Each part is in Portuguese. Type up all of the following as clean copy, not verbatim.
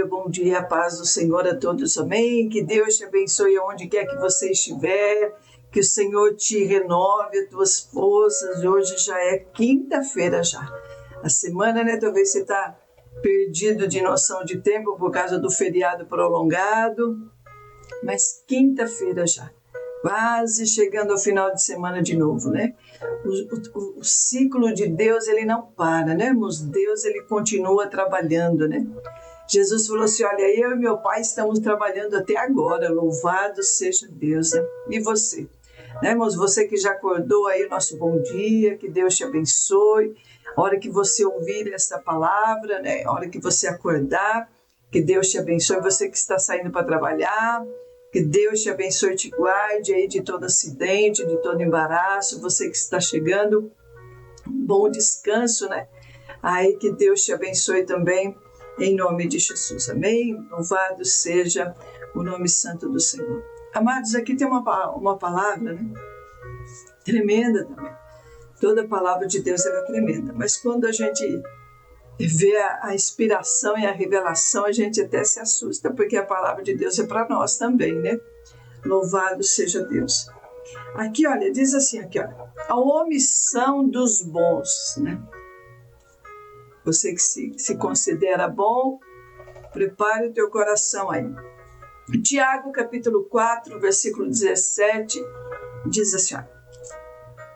Bom dia, paz do Senhor a todos, amém. Que Deus te abençoe aonde quer que você estiver, que o Senhor te renove as tuas forças. Hoje já é quinta-feira já. A semana, né? Talvez você está perdido de noção de tempo por causa do feriado prolongado, mas quinta-feira já. Quase chegando ao final de semana de novo, né? O ciclo de Deus, ele não para, né, irmãos? Deus, ele continua trabalhando, né? Jesus falou assim, olha, eu e meu pai estamos trabalhando até agora, louvado seja Deus, né? E você? Né, irmãos, você que já acordou aí, nosso bom dia, que Deus te abençoe. A hora que você ouvir essa palavra, né? A hora que você acordar, que Deus te abençoe. Você que está saindo para trabalhar, que Deus te abençoe e te guarde aí de todo acidente, de todo embaraço. Você que está chegando, bom descanso, né? Aí que Deus te abençoe também, em nome de Jesus, amém? Louvado seja o nome santo do Senhor. Amados, aqui tem uma palavra, né? Tremenda também. Toda palavra de Deus é tremenda, mas quando a gente vê a inspiração e a revelação, a gente até se assusta, porque a palavra de Deus é para nós também, né? Louvado seja Deus. Aqui, olha, diz assim, aqui, olha, a omissão dos bons, né? Você que se considera bom, prepare o teu coração aí. Tiago, capítulo 4, versículo 17, diz assim, olha,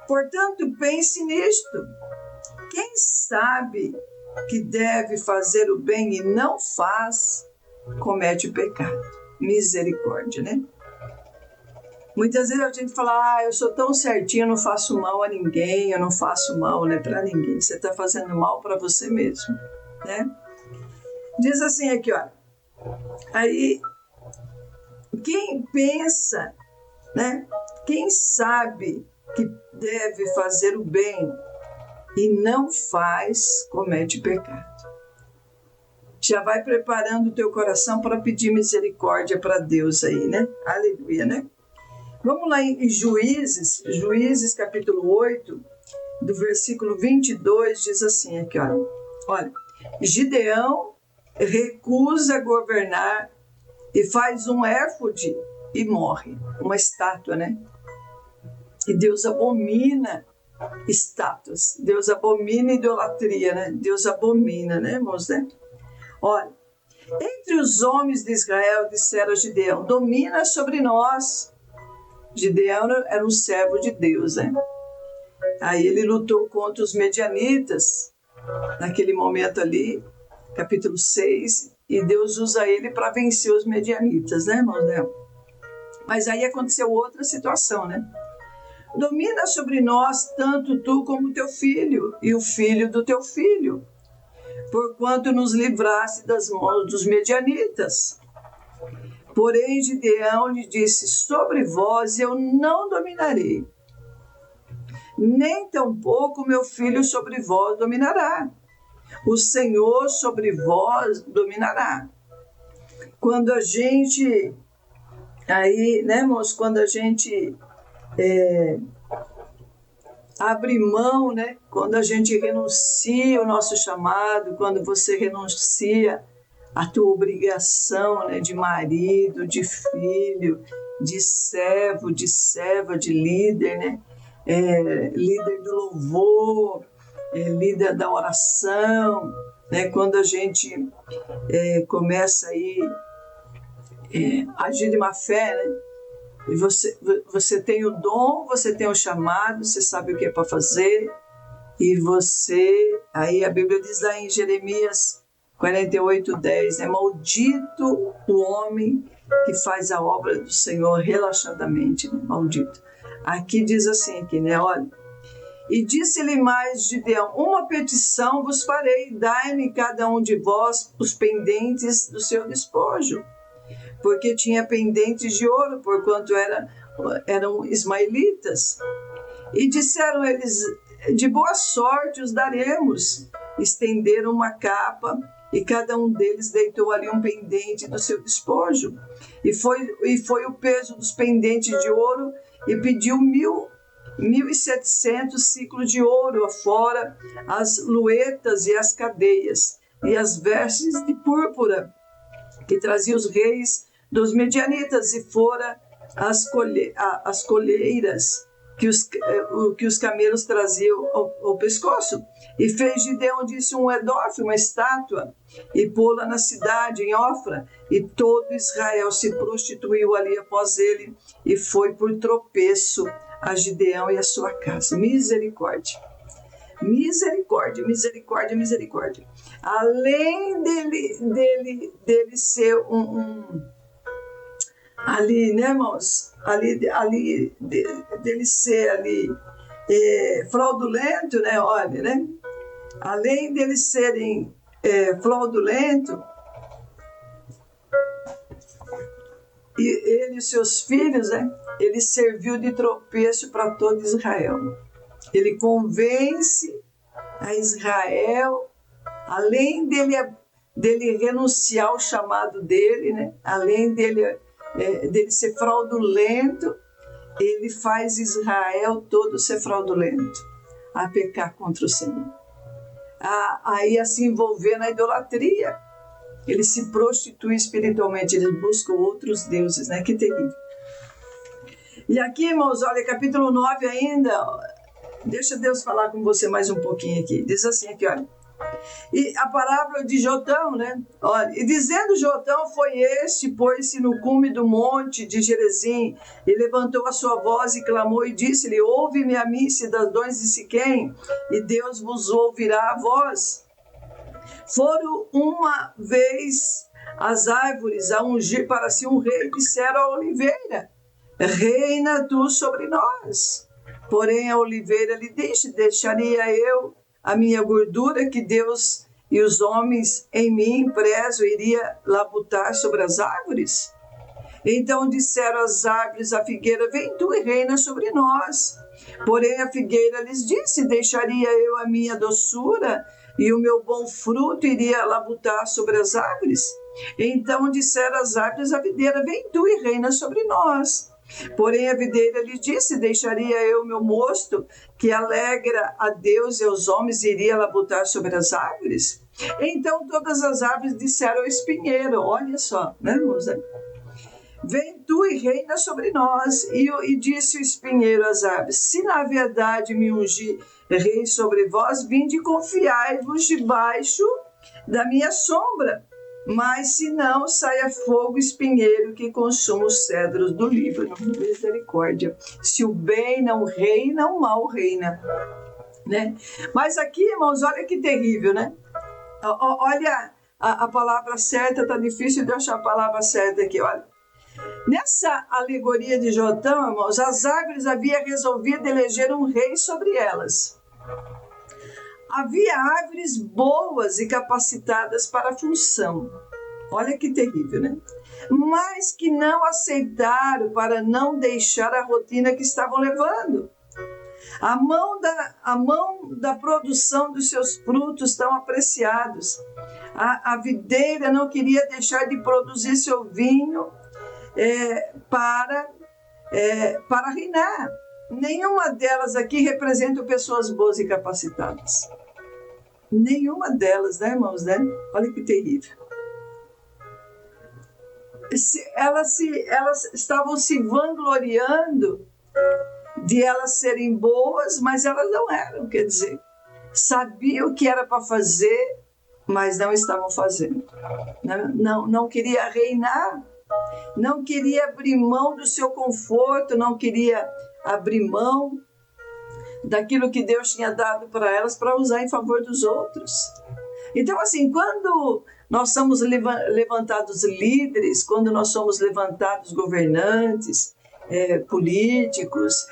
portanto, pense nisto. Quem sabe que deve fazer o bem e não faz, comete o pecado. Misericórdia, né? Muitas vezes a gente fala, eu sou tão certinho, eu não faço mal a ninguém, eu não faço mal, né, para ninguém. Você está fazendo mal para você mesmo, né? Diz assim aqui, olha, aí, quem pensa, né, quem sabe que deve fazer o bem e não faz, comete pecado. Já vai preparando o teu coração para pedir misericórdia para Deus aí, né? Aleluia, né? Vamos lá em Juízes capítulo 8, do versículo 22, diz assim aqui, olha, Gideão recusa governar e faz um éfode e morre, uma estátua, né? E Deus abomina estátuas, Deus abomina idolatria, né? Deus abomina, né, irmãos, né? Olha, entre os homens de Israel disseram a Gideão, domina sobre nós. Gideão era um servo de Deus, né? Aí ele lutou contra os medianitas, naquele momento ali, capítulo 6, e Deus usa ele para vencer os medianitas, né, irmãos? Né? Mas aí aconteceu outra situação, né? Domina sobre nós tanto tu como teu filho e o filho do teu filho, porquanto nos livraste das mãos dos medianitas. Porém, Gideão lhe disse, sobre vós eu não dominarei, nem tampouco meu filho sobre vós dominará. O Senhor sobre vós dominará. Quando a gente, aí, né, irmãos, quando a gente abre mão, né, quando a gente renuncia o nosso chamado, quando você renuncia a tua obrigação, né, de marido, de filho, de servo, de serva, de líder, né, líder do louvor, líder da oração, né, quando a gente começa aí a agir de má fé, né, e você tem o dom, você tem o chamado, você sabe o que é para fazer, e você, aí a Bíblia diz lá em Jeremias 48:10, maldito o homem que faz a obra do Senhor relaxadamente, né? Maldito. Aqui diz assim, aqui, né? Olha, e disse-lhe mais Gideão, uma petição vos farei, dai-me cada um de vós os pendentes do seu despojo, porque tinha pendentes de ouro, porquanto eram ismaelitas. E disseram eles, de boa sorte os daremos. Estenderam uma capa e cada um deles deitou ali um pendente do seu despojo. E foi o peso dos pendentes de ouro e pediu 1.700 ciclos de ouro, afora as luetas e as cadeias, e as vestes de púrpura que trazia os reis dos medianitas, e fora as colheiras que os camelos traziam ao pescoço. E fez Gideão disso um edofe, uma estátua, e pô-la na cidade, em Ofra, e todo Israel se prostituiu ali após ele, e foi por tropeço a Gideão e a sua casa. Misericórdia. Misericórdia, misericórdia, misericórdia. Além dele ser ali, né, irmãos? Dele ser ali fraudulento, né? Olha, né? Além deles serem fraudulento, e ele e seus filhos, né? Ele serviu de tropeço para todo Israel. Ele convence a Israel, além dele renunciar ao chamado dele, né? Além dele ser fraudulento, ele faz Israel todo ser fraudulento, a pecar contra o Senhor, aí a se envolver na idolatria. Ele se prostitui espiritualmente, eles buscam outros deuses, né? Que terrível. E aqui, irmãos, olha, capítulo 9 ainda, deixa Deus falar com você mais um pouquinho aqui. Diz assim aqui, olha. E a parábola de Jotão, né? Olha, e dizendo Jotão, foi este, pôs-se no cume do monte de Gerezim, e levantou a sua voz e clamou e disse-lhe: ouve-me a mim, cidadãos de Siquém, e Deus vos ouvirá a vós. Foram uma vez as árvores a ungir para si um rei, disseram à oliveira: reina tu sobre nós. Porém a oliveira lhe disse: deixaria eu a minha gordura que Deus e os homens em mim prezo, iria labutar sobre as árvores? Então disseram as árvores à figueira: vem tu e reina sobre nós. Porém a figueira lhes disse: deixaria eu a minha doçura e o meu bom fruto, iria labutar sobre as árvores? Então disseram as árvores à videira: vem tu e reina sobre nós. Porém a videira lhe disse: deixaria eu meu mosto, que alegra a Deus e aos homens, iria labutar sobre as árvores? Então todas as árvores disseram ao espinheiro: olha só, né, irmãos? Vem tu e reina sobre nós. E disse o espinheiro às árvores: se na verdade me ungir rei sobre vós, vinde e confiai-vos debaixo da minha sombra. Mas se não, saia fogo espinheiro que consuma os cedros do Líbano. Misericórdia. Se o bem não reina, o mal reina, né? Mas aqui, irmãos, olha que terrível, né? Olha a palavra certa, tá difícil de achar a palavra certa aqui, olha. Nessa alegoria de Jotão, irmãos, as árvores haviam resolvido eleger um rei sobre elas. Havia árvores boas e capacitadas para a função. Olha que terrível, né? Mas que não aceitaram para não deixar a rotina que estavam levando. A mão da produção dos seus frutos tão apreciados. A videira não queria deixar de produzir seu vinho para reinar. Nenhuma delas aqui representa pessoas boas e capacitadas. Nenhuma delas, né, irmãos? Né? Olha que terrível. Elas estavam se vangloriando de elas serem boas, mas elas não eram, quer dizer, sabiam o que era para fazer, mas não estavam fazendo. Não queria reinar, não queria abrir mão do seu conforto, não queria abrir mão daquilo que Deus tinha dado para elas para usar em favor dos outros. Então, assim, quando nós somos levantados líderes, quando nós somos levantados governantes, políticos,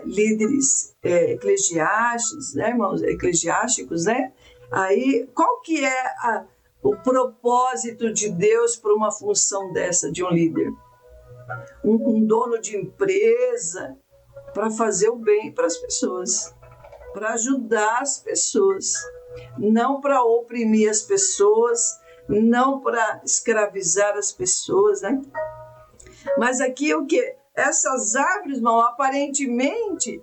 líderes eclesiásticos, né, irmãos? Eclesiásticos, né? Aí, qual que é o propósito de Deus para uma função dessa, de um líder? Um dono de empresa, para fazer o bem para as pessoas, para ajudar as pessoas, não para oprimir as pessoas, não para escravizar as pessoas, né? Mas aqui o que? Essas árvores, irmão, aparentemente,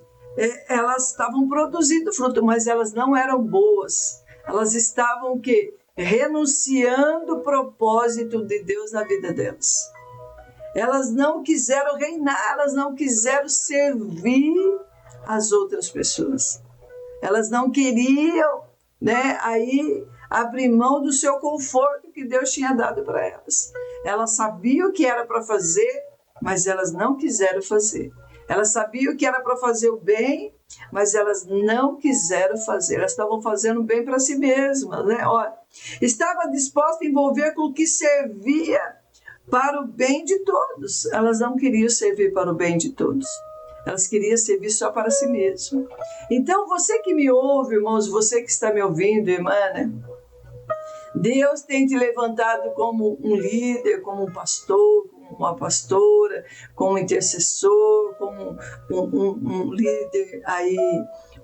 elas estavam produzindo fruto, mas elas não eram boas. Elas estavam o quê? renunciando o propósito de Deus na vida delas. Elas não quiseram reinar, elas não quiseram servir as outras pessoas. Elas não queriam, aí abrir mão do seu conforto que Deus tinha dado para elas. Elas sabiam o que era para fazer, mas elas não quiseram fazer. Elas sabiam que era para fazer o bem, mas elas não quiseram fazer. Elas estavam fazendo bem para si mesmas, Olha, estava disposta a envolver com o que servia para o bem de todos. Elas não queriam servir para o bem de todos. Elas queriam servir só para si mesmas. Então, você que me ouve, irmãos, você que está me ouvindo, irmã, Deus tem te levantado como um líder, como um pastor, como uma pastora, como um intercessor, como um líder aí,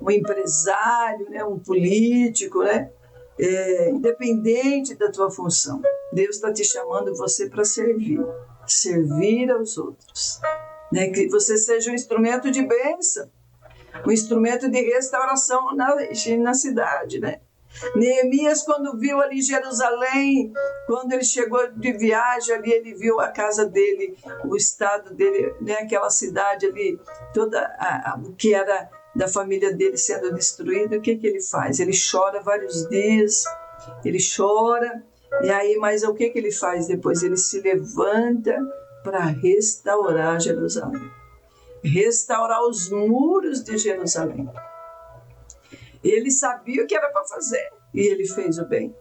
um empresário, um político, independente da tua função. Deus está te chamando você para servir aos outros. Que você seja um instrumento de bênção, um instrumento de restauração na cidade, Neemias, quando viu ali Jerusalém, quando ele chegou de viagem ali, ele viu a casa dele, o estado dele, aquela cidade ali, toda o que era da família dele sendo destruído. O que ele faz? Ele chora vários dias, ele chora, e aí, mas o que ele faz depois? Ele se levanta para restaurar Jerusalém, restaurar os muros de Jerusalém. Ele sabia o que era para fazer e ele fez o bem.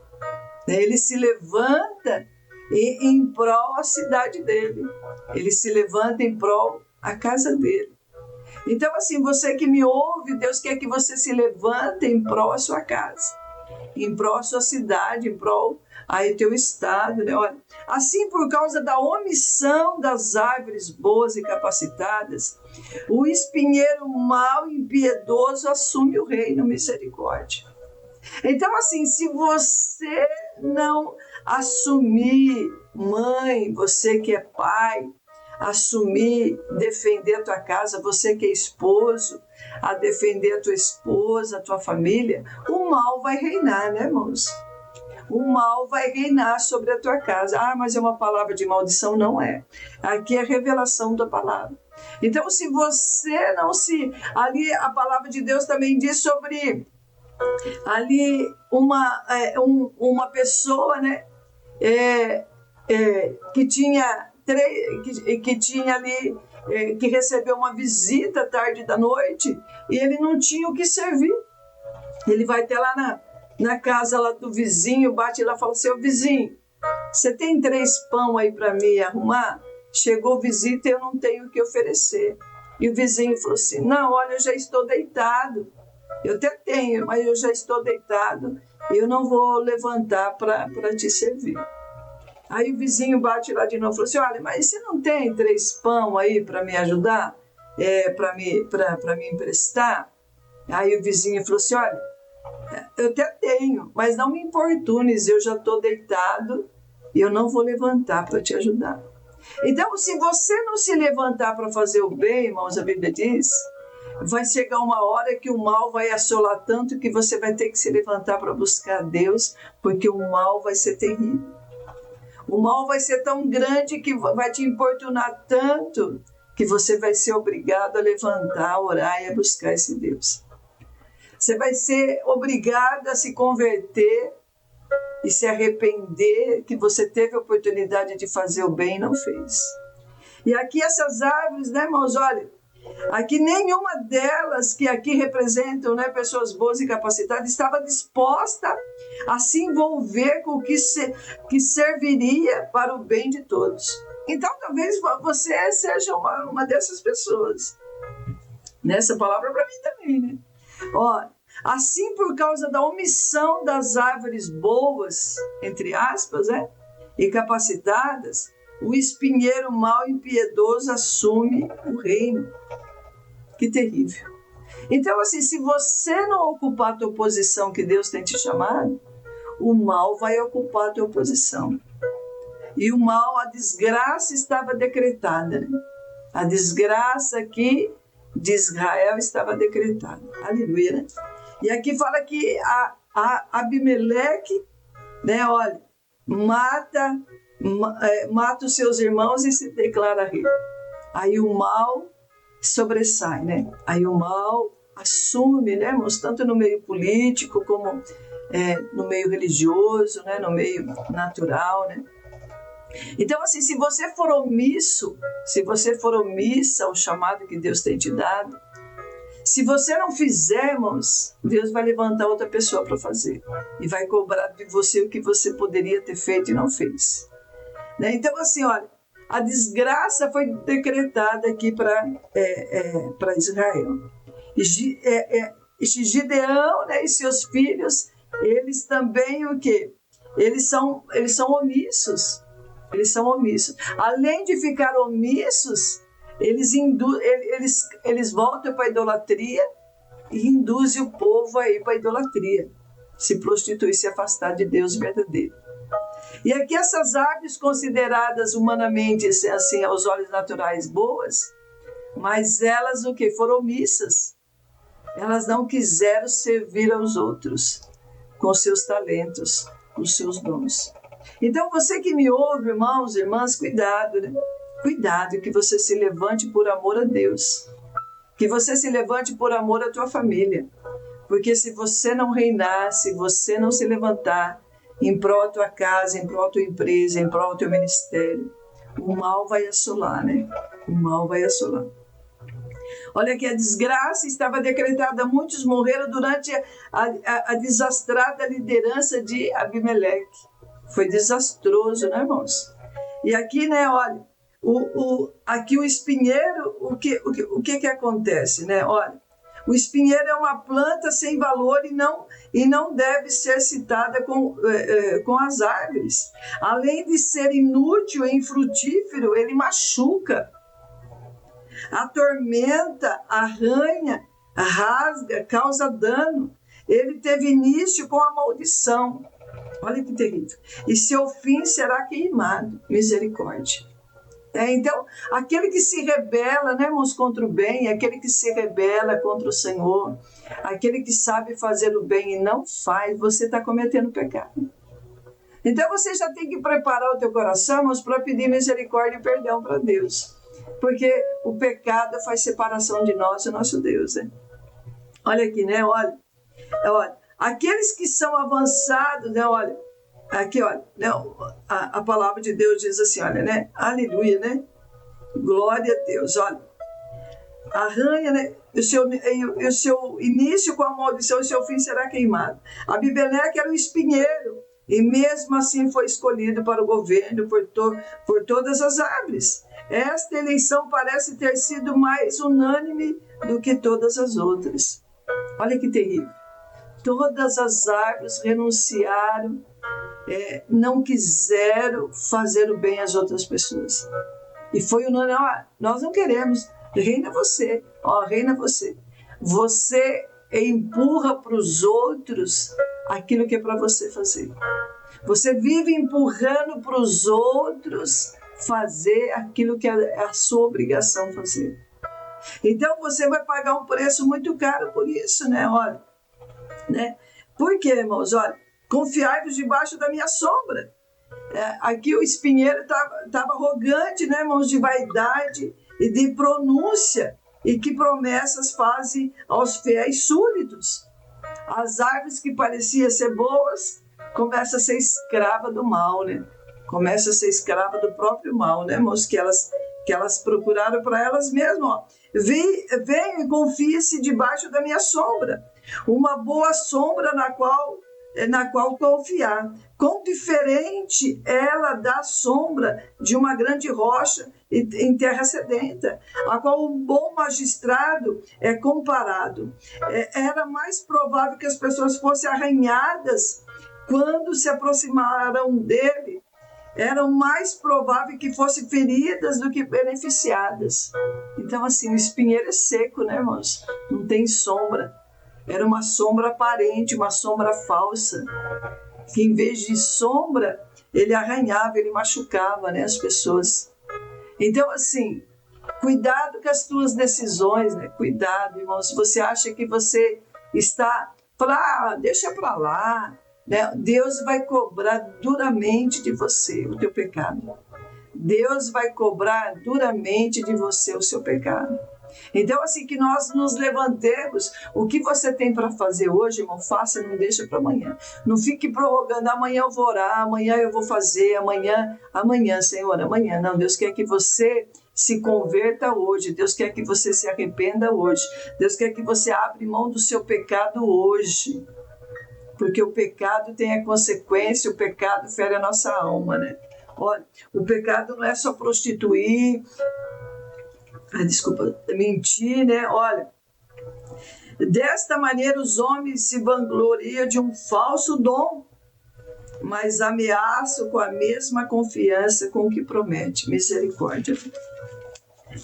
Ele se levanta em prol da cidade dele. Ele se levanta em prol da casa dele. Então, assim, você que me ouve, Deus quer que você se levante em prol da sua casa, em prol da sua cidade, em prol aí teu estado, Olha, assim, por causa da omissão das árvores boas e capacitadas, o espinheiro mau e impiedoso assume o reino misericórdia. Então, assim, se você não assumir, mãe, você que é pai, assumir, defender a tua casa, você que é esposo, a defender a tua esposa, a tua família, o mal vai reinar, irmãos? O mal vai reinar sobre a tua casa. Ah, mas é uma palavra de maldição? Não é. Aqui é a revelação da palavra. Então, se você não se... Ali a palavra de Deus também diz sobre... Ali uma pessoa, que tinha ali... que recebeu uma visita tarde da noite e ele não tinha o que servir. Ele vai até lá na casa lá do vizinho, bate lá e fala: seu vizinho, você tem 3 pão aí para me arrumar? Chegou visita e eu não tenho o que oferecer. E o vizinho falou assim: não, olha, eu já estou deitado. Eu até tenho, mas eu já estou deitado. Eu não vou levantar para te servir. Aí o vizinho bate lá de novo e falou assim: olha, mas você não tem 3 pão aí para me ajudar? Para me emprestar? Aí o vizinho falou assim: olha, eu até tenho, mas não me importunes, eu já estou deitado e eu não vou levantar para te ajudar. Então, se você não se levantar para fazer o bem, irmãos, a Bíblia diz, vai chegar uma hora que o mal vai assolar tanto que você vai ter que se levantar para buscar Deus, porque o mal vai ser terrível. O mal vai ser tão grande que vai te importunar tanto que você vai ser obrigado a levantar, a orar e a buscar esse Deus. Você vai ser obrigado a se converter e se arrepender que você teve a oportunidade de fazer o bem e não fez. E aqui essas árvores, irmãos, olha, aqui nenhuma delas que aqui representam pessoas boas e capacitadas estava disposta a se envolver com o que serviria para o bem de todos. Então, talvez você seja uma dessas pessoas. Nessa palavra para mim também, Ó, assim, por causa da omissão das árvores boas, entre aspas, e capacitadas, o espinheiro mau e impiedoso assume o reino. Que terrível. Então, assim, se você não ocupar a tua posição que Deus tem te chamado, o mal vai ocupar a tua posição. E o mal, a desgraça estava decretada. A desgraça aqui de Israel estava decretada. Aleluia, E aqui fala que a Abimeleque né? Olha, mata os seus irmãos e se declara rei. Aí o mal sobressai, né? Aí o mal assume, né, irmãos, tanto no meio político como no meio religioso, né, no meio natural, né? Então, assim, se você for omissa ao chamado que Deus tem te dado, se você não fizer, irmãos, Deus vai levantar outra pessoa para fazer e vai cobrar de você o que você poderia ter feito e não fez, né? Então, assim, olha, a desgraça foi decretada aqui para Israel. Gideão, né, e seus filhos, eles também o quê? Eles são omissos. Eles são omissos. Além de ficar omissos, eles voltam para a idolatria e induzem o povo a ir para a idolatria, se prostituir, se afastar de Deus verdadeiro. E aqui essas árvores consideradas humanamente, assim, aos olhos naturais, boas, mas elas o que? Foram omissas. Elas não quiseram servir aos outros com seus talentos, com seus dons. Então, você que me ouve, irmãos, irmãs, cuidado, né? Cuidado, que você se levante por amor a Deus. Que você se levante por amor à tua família. Porque se você não reinar, se você não se levantar em prol da tua casa, em prol da tua empresa, em prol do teu ministério, o mal vai assolar, né? O mal vai assolar. Olha que a desgraça estava decretada, muitos morreram durante a desastrada liderança de Abimeleque. Foi desastroso, né, irmãos? E aqui, né, olha, aqui o espinheiro, o que acontece, né? Olha, o espinheiro é uma planta sem valor e não deve ser citada com as árvores. Além de ser inútil e infrutífero, ele machuca, atormenta, arranha, rasga, causa dano. Ele teve início com a maldição. Olha que terrível. E seu fim será queimado. Misericórdia. Então, aquele que se rebela, né, irmãos, contra o bem, aquele que se rebela contra o Senhor, aquele que sabe fazer o bem e não faz, você está cometendo pecado. Então, você já tem que preparar o teu coração, irmãos, para pedir misericórdia e perdão para Deus. Porque o pecado faz separação de nós e o nosso Deus, né? Olha aqui, né? Olha. Aqueles que são avançados, né? Olha, aqui, olha, né? A palavra de Deus diz assim, olha, né? Aleluia, né? Glória a Deus, olha. Arranha, né? O seu início com a maldição, o seu fim será queimado. Abimeleque era um espinheiro, e mesmo assim foi escolhido para o governo por todas as árvores. Esta eleição parece ter sido mais unânime do que todas as outras. Olha que terrível. Todas as árvores renunciaram, não quiseram fazer o bem às outras pessoas. E foi unânime, nós não queremos, reina você, reina você. Você empurra para os outros aquilo que é para você fazer. Você vive empurrando para os outros fazer aquilo que é a sua obrigação fazer. Então você vai pagar um preço muito caro por isso, né? Olha, né? Por quê, irmãos? Olha, confiai-vos debaixo da minha sombra. Aqui o espinheiro estava arrogante, né, irmãos, de vaidade e de pronúncia, e que promessas fazem aos fiéis súditos. As árvores que pareciam ser boas começam a ser escrava do mal, né? Começa a ser escrava do próprio mal, né, irmãos? Que elas procuraram para elas mesmas. Ó. Venham e confie-se debaixo da minha sombra. Uma boa sombra na qual confiar. Quão diferente ela da sombra de uma grande rocha em terra sedenta, a qual um bom magistrado é comparado. Era mais provável que as pessoas fossem arranhadas quando se aproximaram dele. Era mais provável que fossem feridas do que beneficiadas. Então, assim, o espinheiro é seco, né, irmãos? Não tem sombra. Era uma sombra aparente, uma sombra falsa, que em vez de sombra, ele arranhava, ele machucava, né, as pessoas. Então, assim, cuidado com as tuas decisões, né? Cuidado, irmão. Se você acha que você está, deixa para lá, né? Deus vai cobrar duramente de você o teu pecado. Deus vai cobrar duramente de você o seu pecado. Então, assim, que nós nos levantemos. O que você tem para fazer hoje, irmão, faça e não deixa para amanhã. Não fique prorrogando, amanhã eu vou orar, amanhã eu vou fazer, amanhã, Senhor, amanhã. Não, Deus quer que você se converta hoje. Deus quer que você se arrependa hoje. Deus quer que você abra mão do seu pecado hoje. Porque o pecado tem a consequência, o pecado fere a nossa alma, né? Olha, o pecado não é só prostituir, mentir, né? Olha, desta maneira os homens se vangloriam de um falso dom, mas ameaçam com a mesma confiança com que promete. Misericórdia.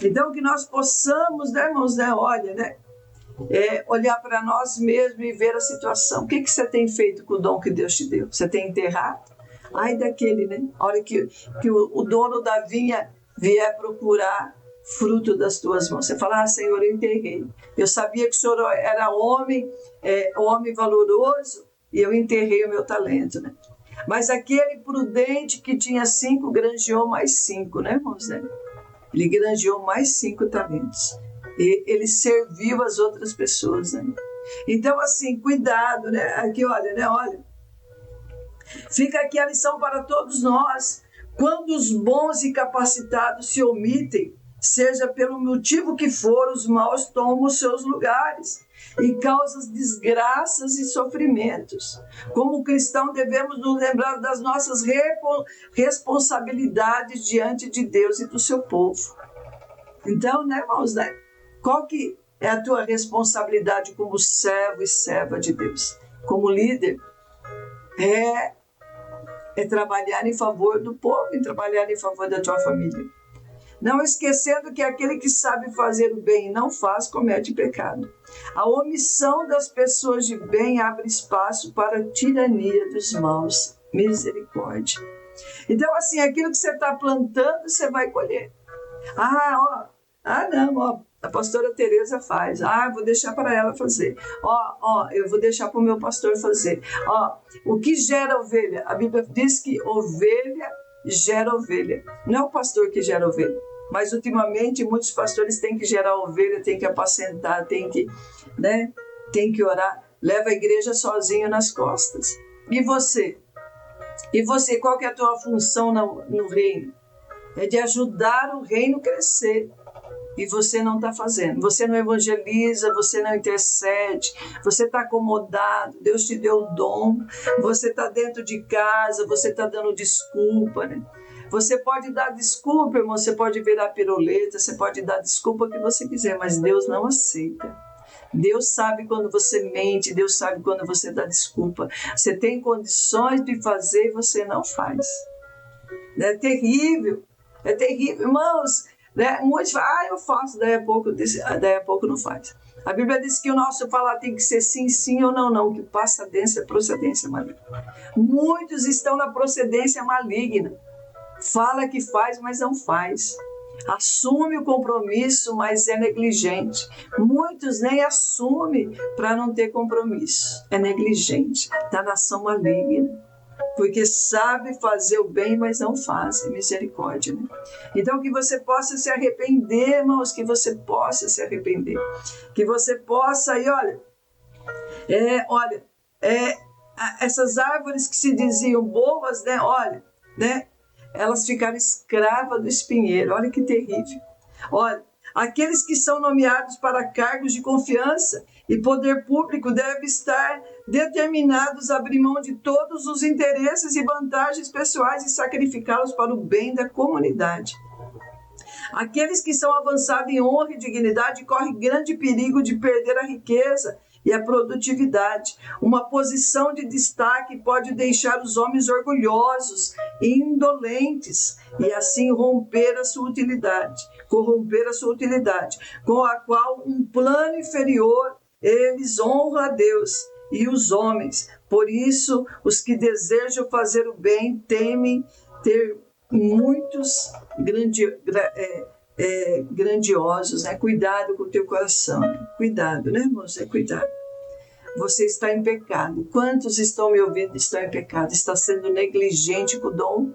Então, que nós possamos, né, irmãos, né? Olha, né? Olhar para nós mesmos e ver a situação. O que você tem feito com o dom que Deus te deu? Você tem enterrado? Ai daquele, né? A hora que o dono da vinha vier procurar fruto das tuas mãos. Você fala, Senhor, eu enterrei. Eu sabia que o Senhor era homem valoroso, e eu enterrei o meu talento, né? Mas aquele prudente que tinha 5, granjeou mais 5, né, irmãos? Né? Ele granjeou mais 5 talentos. E ele serviu as outras pessoas, né? Então, assim, cuidado, né? Aqui, olha, né? Olha. Fica aqui a lição para todos nós. Quando os bons e capacitados se omitem, seja pelo motivo que for, os maus tomam os seus lugares e causam desgraças e sofrimentos. Como cristão, devemos nos lembrar das nossas responsabilidades diante de Deus e do seu povo. Então, né, irmãos, né? Qual que é a tua responsabilidade como servo e serva de Deus? Como líder, é trabalhar em favor do povo e trabalhar em favor da tua família. Não esquecendo que aquele que sabe fazer o bem e não faz, comete pecado. A omissão das pessoas de bem abre espaço para a tirania dos maus. Misericórdia. Então, assim, aquilo que você está plantando, você vai colher. A pastora Tereza faz. Vou deixar para ela fazer. Eu vou deixar para o meu pastor fazer. O que gera ovelha? A Bíblia diz que ovelha gera ovelha. Não é o pastor que gera ovelha. Mas, ultimamente, muitos pastores têm que gerar ovelha, têm que apacentar, têm que orar. Leva a igreja sozinho nas costas. E você? Qual que é a tua função no reino? É de ajudar o reino a crescer. E você não está fazendo. Você não evangeliza, você não intercede, você está acomodado, Deus te deu o dom, você está dentro de casa, você está dando desculpa, né? Você pode dar desculpa, irmão, você pode virar piruleta, você pode dar desculpa que você quiser, mas Deus não aceita. Deus sabe quando você mente, Deus sabe quando você dá desculpa. Você tem condições de fazer e você não faz. É terrível, irmãos. Né? Muitos falam, eu faço, daí a pouco não faz. A Bíblia diz que o nosso falar tem que ser sim, sim ou não, não, que procedência maligna. Muitos estão na procedência maligna. Fala que faz, mas não faz. Assume o compromisso, mas é negligente. Muitos nem assumem para não ter compromisso. É negligente, está na ação maligna. Porque sabe fazer o bem, mas não faz. Misericórdia, né? Então, que você possa se arrepender, irmãos, que você possa se arrepender. Que você possa, e essas árvores que se diziam boas, né? Olha, né? Elas ficaram escravas do espinheiro. Olha que terrível. Olha, aqueles que são nomeados para cargos de confiança e poder público devem estar determinados a abrir mão de todos os interesses e vantagens pessoais e sacrificá-los para o bem da comunidade. Aqueles que são avançados em honra e dignidade correm grande perigo de perder a riqueza e a produtividade. Uma posição de destaque pode deixar os homens orgulhosos e indolentes e assim corromper a sua utilidade, com a qual um plano inferior eles honram a Deus e os homens. Por isso, os que desejam fazer o bem temem ter muitos grandiosos, né? Cuidado com o teu coração, cuidado, né, irmãos? Cuidado. Você está em pecado. Quantos estão me ouvindo e estão em pecado? Está sendo negligente com o dom?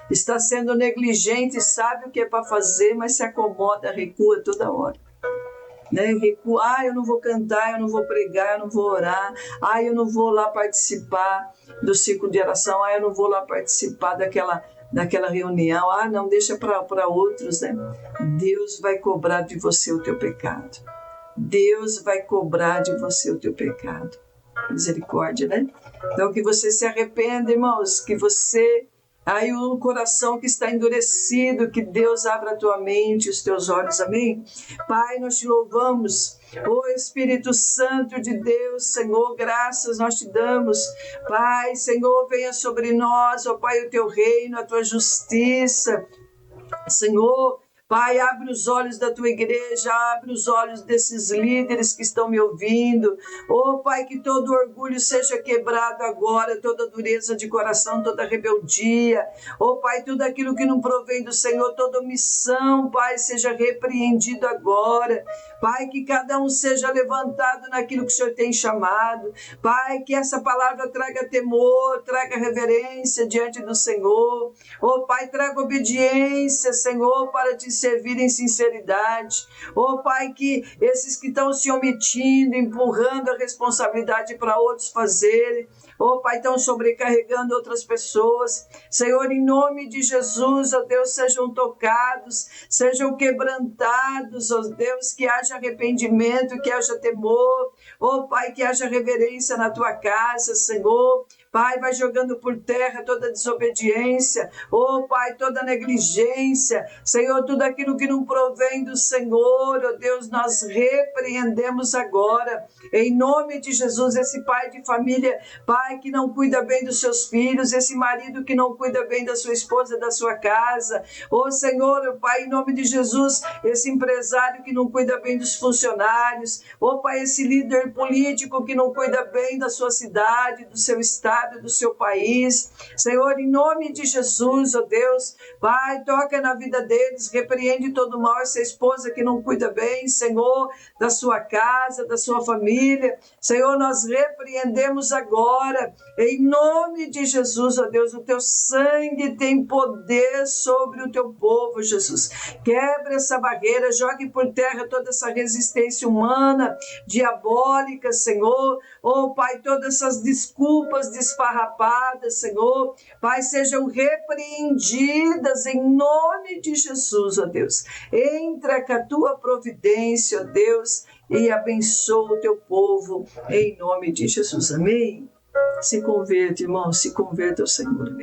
Está sendo negligente, sabe o que é para fazer, mas se acomoda, recua toda hora. Né? Recua, eu não vou cantar, eu não vou pregar, eu não vou orar, eu não vou lá participar do ciclo de oração, eu não vou lá participar daquela reunião, não, deixa para outros, né? Deus vai cobrar de você o teu pecado. Deus vai cobrar de você o teu pecado. Misericórdia, né? Então, que você se arrependa, irmãos, que você... Aí o coração que está endurecido, que Deus abra a tua mente, os teus olhos, amém? Pai, nós te louvamos, Espírito Santo de Deus, Senhor, graças nós te damos. Pai, Senhor, venha sobre nós, Pai, o teu reino, a tua justiça, Senhor. Pai, abre os olhos da tua igreja, abre os olhos desses líderes que estão me ouvindo. Pai, que todo orgulho seja quebrado agora, toda dureza de coração, toda rebeldia. Pai, tudo aquilo que não provém do Senhor, toda omissão, Pai, seja repreendido agora. Pai, que cada um seja levantado naquilo que o Senhor tem chamado. Pai, que essa palavra traga temor, traga reverência diante do Senhor. Pai, traga obediência, Senhor, para te servir em sinceridade. Pai, que esses que estão se omitindo, empurrando a responsabilidade para outros fazerem, Pai, estão sobrecarregando outras pessoas. Senhor, em nome de Jesus, Deus, sejam tocados, sejam quebrantados, Deus, que haja arrependimento, que haja temor, Pai, que haja reverência na tua casa, Senhor. Pai, vai jogando por terra toda desobediência, Pai, toda negligência, Senhor, tudo aquilo que não provém do Senhor, Deus, nós repreendemos agora, em nome de Jesus, esse pai de família, Pai, que não cuida bem dos seus filhos, esse marido que não cuida bem da sua esposa, da sua casa, Senhor, Pai, em nome de Jesus, esse empresário que não cuida bem dos funcionários, Pai, esse líder político que não cuida bem da sua cidade, do seu estado, do seu país, Senhor, em nome de Jesus, Deus, Pai, toca na vida deles, repreende todo mal, essa esposa que não cuida bem, Senhor, da sua casa, da sua família, Senhor, nós repreendemos agora, em nome de Jesus, Deus, o teu sangue tem poder sobre o teu povo, Jesus, quebra essa barreira, jogue por terra toda essa resistência humana, diabólica, Senhor, Pai, todas essas desculpas esfarrapadas, Senhor, Pai, sejam repreendidas em nome de Jesus, Deus. Entra com a tua providência, Deus, e abençoa o teu povo em nome de Jesus. Amém? Se converta, irmão, se converta ao Senhor. Amém?